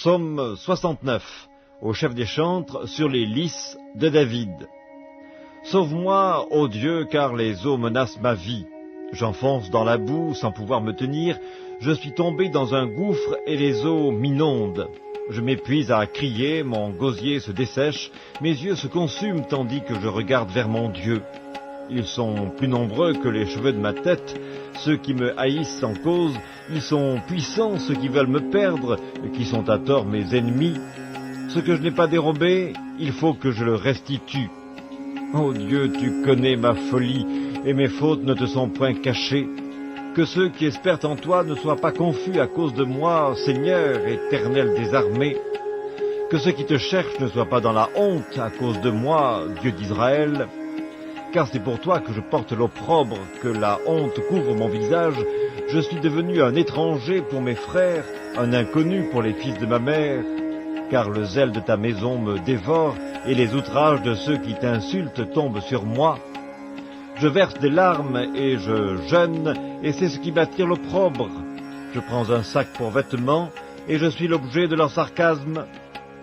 Psaume 69, au chef des chantres, sur les lys de David. Sauve-moi, ô Dieu, car les eaux menacent ma vie. J'enfonce dans la boue sans pouvoir me tenir, je suis tombé dans un gouffre et les eaux m'inondent. Je m'épuise à crier, mon gosier se dessèche, mes yeux se consument tandis que je regarde vers mon Dieu. Ils sont plus nombreux que les cheveux de ma tête, ceux qui me haïssent sans cause, ils sont puissants ceux qui veulent me perdre, qui sont à tort mes ennemis. Ce que je n'ai pas dérobé, il faut que je le restitue. Ô Dieu, tu connais ma folie, et mes fautes ne te sont point cachées. Que ceux qui espèrent en toi ne soient pas confus à cause de moi, Seigneur, éternel des armées. Que ceux qui te cherchent ne soient pas dans la honte à cause de moi, Dieu d'Israël. Car c'est pour toi que je porte l'opprobre, que la honte couvre mon visage. Je suis devenu un étranger pour mes frères, un inconnu pour les fils de ma mère. Car le zèle de ta maison me dévore, et les outrages de ceux qui t'insultent tombent sur moi. Je verse des larmes et je jeûne, et c'est ce qui m'attire l'opprobre. Je prends un sac pour vêtements, et je suis l'objet de leur sarcasme.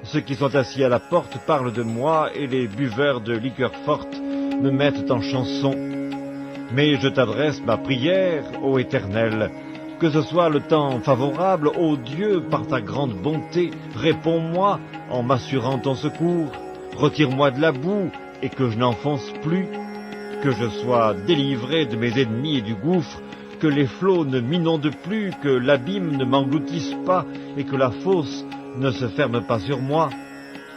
Ceux qui sont assis à la porte parlent de moi, et les buveurs de liqueurs fortes me mettent en chanson. Mais je t'adresse ma prière, ô Éternel. Que ce soit le temps favorable, ô Dieu, par ta grande bonté, réponds-moi en m'assurant ton secours. Retire-moi de la boue, et que je n'enfonce plus. Que je sois délivré de mes ennemis et du gouffre, que les flots ne m'inondent plus, que l'abîme ne m'engloutisse pas, et que la fosse ne se ferme pas sur moi.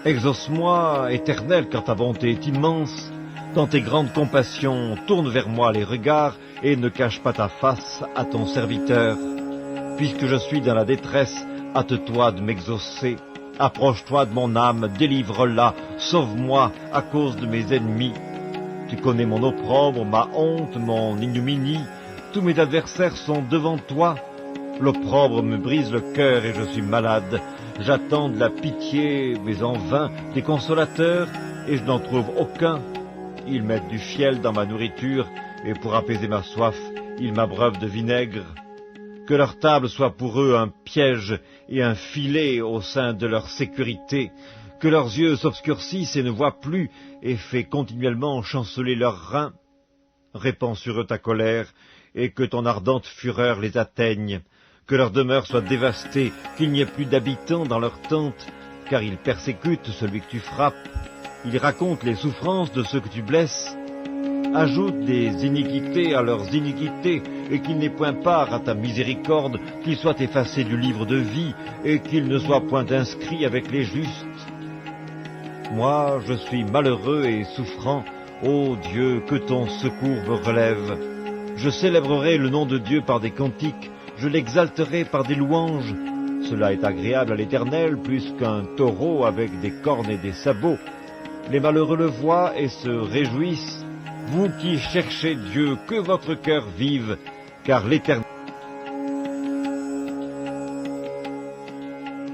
Exauce-moi, Éternel, car ta bonté est immense. Dans tes grandes compassions, tourne vers moi les regards, et ne cache pas ta face à ton serviteur. Puisque je suis dans la détresse, hâte-toi de m'exaucer. Approche-toi de mon âme, délivre-la, sauve-moi à cause de mes ennemis. Tu connais mon opprobre, ma honte, mon ignominie. Tous mes adversaires sont devant toi. L'opprobre me brise le cœur et je suis malade. J'attends de la pitié, mais en vain, des consolateurs, et je n'en trouve aucun. Ils mettent du fiel dans ma nourriture, et pour apaiser ma soif, ils m'abreuvent de vinaigre. Que leur table soit pour eux un piège et un filet au sein de leur sécurité. Que leurs yeux s'obscurcissent et ne voient plus, et fais continuellement chanceler leurs reins. Répands sur eux ta colère, et que ton ardente fureur les atteigne. Que leur demeure soit dévastée, qu'il n'y ait plus d'habitants dans leurs tentes, car ils persécutent celui que tu frappes. Ils racontent les souffrances de ceux que tu blesses. Ajoute des iniquités à leurs iniquités, et qu'ils n'aient point part à ta miséricorde, qu'ils soient effacés du livre de vie, et qu'ils ne soient point inscrits avec les justes. Moi, je suis malheureux et souffrant. Ô Dieu, que ton secours me relève. Je célébrerai le nom de Dieu par des cantiques, je l'exalterai par des louanges. Cela est agréable à l'Éternel, plus qu'un taureau avec des cornes et des sabots. Les malheureux le voient et se réjouissent. Vous qui cherchez Dieu, que votre cœur vive, car l'Éternel